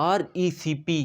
RECP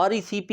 RECP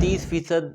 30%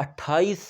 28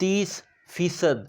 30%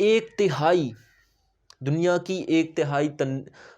1/3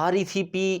RECP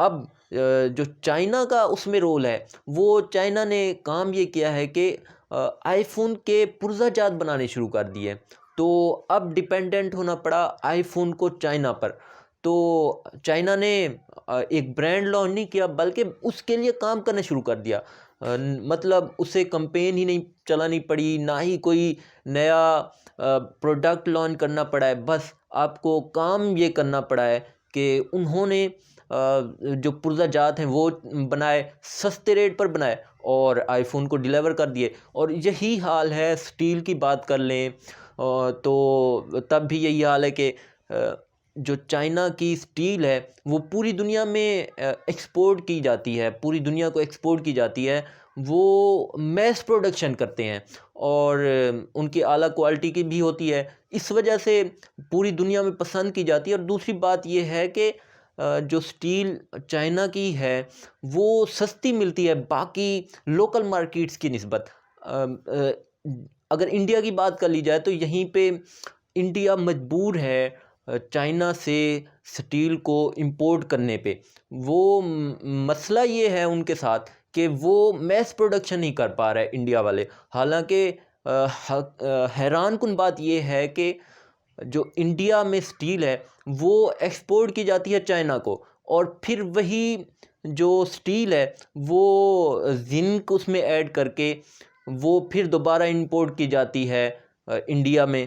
اب جو China کا اس میں رول ہے، وہ چائنا نے کام یہ کیا ہے کہ آئی فون کے پرزہ جات بنانے شروع کر دیے، تو اب ڈیپینڈنٹ ہونا پڑا آئی فون کو چائنا پر۔ تو چائنا نے ایک برانڈ لانچ نہیں کیا، بلکہ اس کے لیے کام کرنا شروع کر دیا، مطلب اسے کمپین ہی نہیں چلانی پڑی، نہ ہی کوئی نیا پروڈکٹ لانچ کرنا پڑا ہے، بس آپ کو کام یہ کرنا پڑا ہے کہ انہوں نے جو پرزہ جات ہیں وہ بنائے، سستے ریٹ پر بنائے اور آئی فون کو ڈیلیور کر دیے۔ اور یہی حال ہے، سٹیل کی بات کر لیں تو تب بھی یہی حال ہے کہ جو چائنا کی سٹیل ہے وہ پوری دنیا میں ایکسپورٹ کی جاتی ہے، پوری دنیا کو ایکسپورٹ کی جاتی ہے، وہ میس پروڈکشن کرتے ہیں اور ان کی اعلیٰ کوالٹی کی بھی ہوتی ہے، اس وجہ سے پوری دنیا میں پسند کی جاتی ہے۔ اور دوسری بات یہ ہے کہ جو سٹیل چائنا کی ہے وہ سستی ملتی ہے باقی لوکل مارکیٹس کی نسبت۔ اگر انڈیا کی بات کر لی جائے تو یہیں پہ انڈیا مجبور ہے چائنا سے سٹیل کو امپورٹ کرنے پہ۔ وہ مسئلہ یہ ہے ان کے ساتھ کہ وہ میس پروڈکشن نہیں کر پا رہے انڈیا والے، حالانکہ حیران کن بات یہ ہے کہ جو انڈیا میں سٹیل ہے وہ ایکسپورٹ کی جاتی ہے چائنا کو، اور پھر وہی جو سٹیل ہے وہ زنک اس میں ایڈ کر کے وہ پھر دوبارہ امپورٹ کی جاتی ہے انڈیا میں،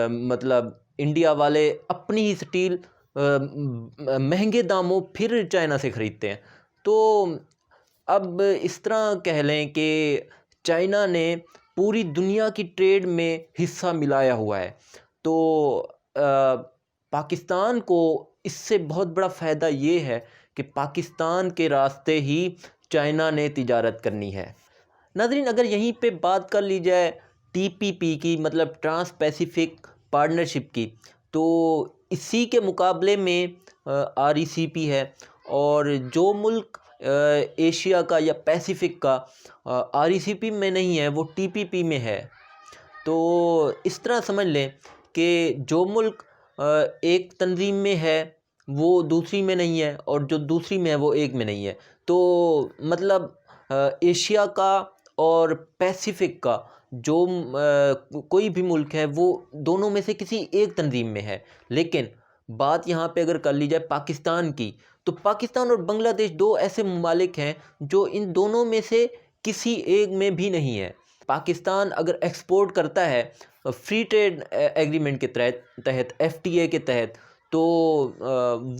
مطلب انڈیا والے اپنی ہی سٹیل مہنگے داموں پھر چائنا سے خریدتے ہیں۔ تو اب اس طرح کہہ لیں کہ چائنا نے پوری دنیا کی ٹریڈ میں حصہ ملایا ہوا ہے، تو پاکستان کو اس سے بہت بڑا فائدہ یہ ہے کہ پاکستان کے راستے ہی چائنا نے تجارت کرنی ہے۔ ناظرین، اگر یہیں پہ بات کر لی جائے ٹی پی پی کی، مطلب ٹرانس پیسیفک پارٹنرشپ کی، تو اسی کے مقابلے میں آر ای سی پی ہے، اور جو ملک ایشیا کا یا پیسیفک کا آر ای سی پی میں نہیں ہے وہ ٹی پی پی میں ہے۔ تو اس طرح سمجھ لیں کہ جو ملک ایک تنظیم میں ہے وہ دوسری میں نہیں ہے، اور جو دوسری میں ہے وہ ایک میں نہیں ہے، تو مطلب ایشیا کا اور پیسیفک کا جو کوئی بھی ملک ہے وہ دونوں میں سے کسی ایک تنظیم میں ہے۔ لیکن بات یہاں پہ اگر کر لی جائے پاکستان کی، تو پاکستان اور بنگلہ دیش دو ایسے ممالک ہیں جو ان دونوں میں سے کسی ایک میں بھی نہیں ہے۔ پاکستان اگر ایکسپورٹ کرتا ہے فری ٹریڈ ایگریمنٹ کے تحت، ایف ٹی اے کے تحت، تو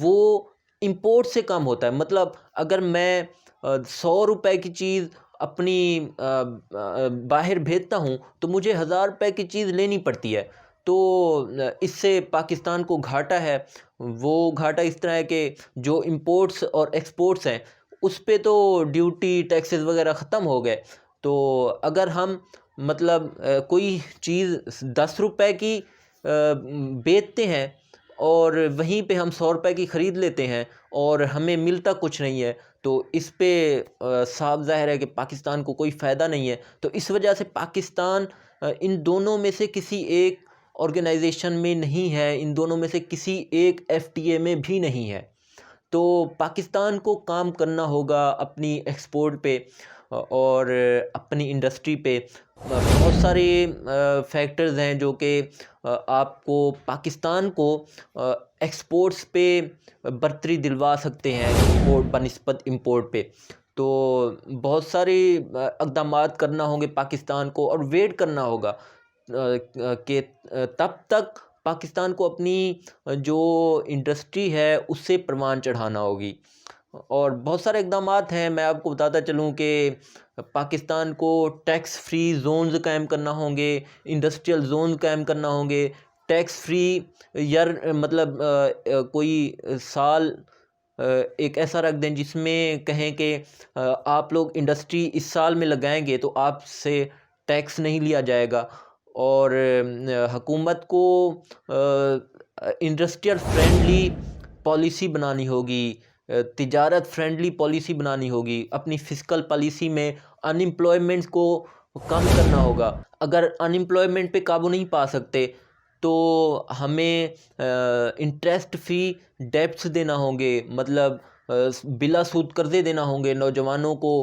وہ امپورٹ سے کم ہوتا ہے، مطلب اگر میں 100 روپے کی چیز اپنی باہر بھیجتا ہوں تو مجھے 1000 روپے کی چیز لینی پڑتی ہے، تو اس سے پاکستان کو گھاٹا ہے۔ وہ گھاٹا اس طرح ہے کہ جو امپورٹس اور ایکسپورٹس ہیں اس پہ تو ڈیوٹی ٹیکسز وغیرہ ختم ہو گئے، تو اگر ہم مطلب کوئی چیز 10 روپے کی بیچتے ہیں اور وہیں پہ ہم 100 روپے کی خرید لیتے ہیں اور ہمیں ملتا کچھ نہیں ہے، تو اس پہ صاف ظاہر ہے کہ پاکستان کو کوئی فائدہ نہیں ہے۔ تو اس وجہ سے پاکستان ان دونوں میں سے کسی ایک آرگنائزیشن میں نہیں ہے، ان دونوں میں سے کسی ایک ایف ٹی اے میں بھی نہیں ہے۔ تو پاکستان کو کام کرنا ہوگا اپنی ایکسپورٹ پہ اور اپنی انڈسٹری پہ۔ بہت سارے فیکٹرز ہیں جو کہ آپ کو پاکستان کو ایکسپورٹس پہ برتری دلوا سکتے ہیں امپورٹ بنسبت امپورٹ پہ، تو بہت سارے اقدامات کرنا ہوں گے پاکستان کو، اور ویٹ کرنا ہوگا کہ تب تک پاکستان کو اپنی جو انڈسٹری ہے اس سے پروان چڑھانا ہوگی۔ اور بہت سارے اقدامات ہیں، میں آپ کو بتاتا چلوں کہ پاکستان کو ٹیکس فری زونز قائم کرنا ہوں گے، انڈسٹریل زون قائم کرنا ہوں گے، ٹیکس فری مطلب کوئی سال ایک ایسا رکھ دیں جس میں کہیں کہ آپ لوگ انڈسٹری اس سال میں لگائیں گے تو آپ سے ٹیکس نہیں لیا جائے گا، اور حکومت کو انڈسٹریل فرینڈلی پالیسی بنانی ہوگی، تجارت فرینڈلی پالیسی بنانی ہوگی، اپنی فسکل پالیسی میں ان امپلائمنٹ کو کم کرنا ہوگا۔ اگر ان امپلائمنٹ پہ قابو نہیں پا سکتے تو ہمیں انٹرسٹ فری ڈیبٹس دینا ہوں گے، مطلب بلا سود قرضے دینا ہوں گے نوجوانوں کو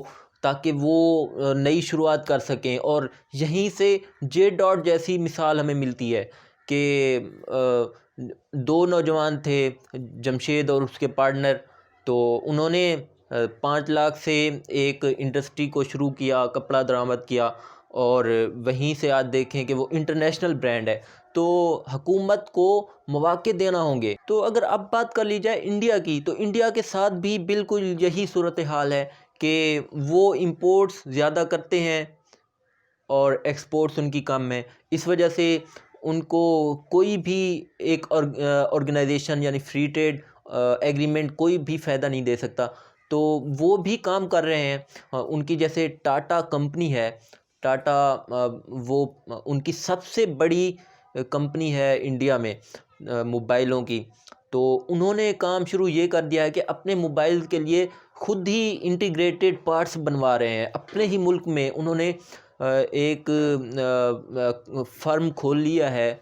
تاکہ وہ نئی شروعات کر سکیں. اور یہیں سے جے ڈاٹ جیسی مثال ہمیں ملتی ہے کہ 2 نوجوان تھے جمشید اور اس کے پارٹنر. تو انہوں نے 5 لاکھ سے ایک انڈسٹری کو شروع کیا, کپڑا درآمد کیا, اور وہیں سے آج دیکھیں کہ وہ انٹرنیشنل برانڈ ہے. تو حکومت کو مواقع دینا ہوں گے. تو اگر اب بات کر لی جائے انڈیا کی, تو انڈیا کے ساتھ بھی بالکل یہی صورتحال ہے کہ وہ امپورٹس زیادہ کرتے ہیں اور ایکسپورٹس ان کی کم ہے. اس وجہ سے ان کو کوئی بھی ایک آرگنائزیشن یعنی فری ٹریڈ ایگریمنٹ کوئی بھی فائدہ نہیں دے سکتا. تو وہ بھی کام کر رہے ہیں. ان کی جیسے ٹاٹا کمپنی ہے, ٹاٹا وہ ان کی سب سے بڑی کمپنی ہے انڈیا میں موبائلوں کی. تو انہوں نے کام شروع یہ کر دیا ہے کہ اپنے موبائل کے لیے خود ہی انٹیگریٹڈ پارٹس بنوا رہے ہیں. اپنے ہی ملک میں انہوں نے ایک فرم کھول لیا ہے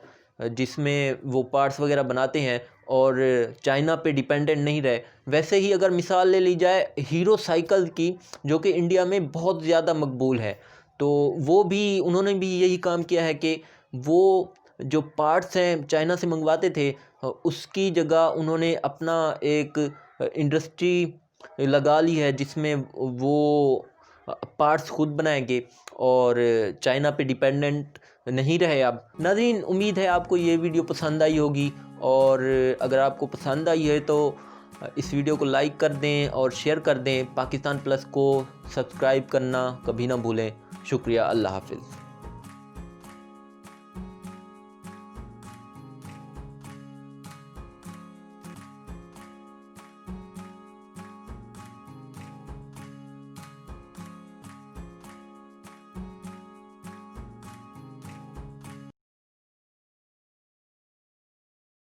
جس میں وہ پارٹس وغیرہ بناتے ہیں اور چائنا پہ ڈیپینڈنٹ نہیں رہے. ویسے ہی اگر مثال لے لی جائے ہیرو سائیکل کی, جو کہ انڈیا میں بہت زیادہ مقبول ہے, تو وہ بھی انہوں نے بھی یہی کام کیا ہے کہ وہ جو پارٹس ہیں چائنا سے منگواتے تھے اس کی جگہ انہوں نے اپنا ایک انڈسٹری لگا لی ہے جس میں وہ پارٹس خود بنائیں گے اور چائنا پہ ڈیپینڈنٹ نہیں رہے. اب ناظرین, امید ہے آپ کو یہ ویڈیو پسند آئی ہوگی, اور اگر آپ کو پسند آئی ہے تو اس ویڈیو کو لائک کر دیں اور شیئر کر دیں. پاکستان پلس کو سبسکرائب کرنا کبھی نہ بھولیں. شکریہ. اللہ حافظ.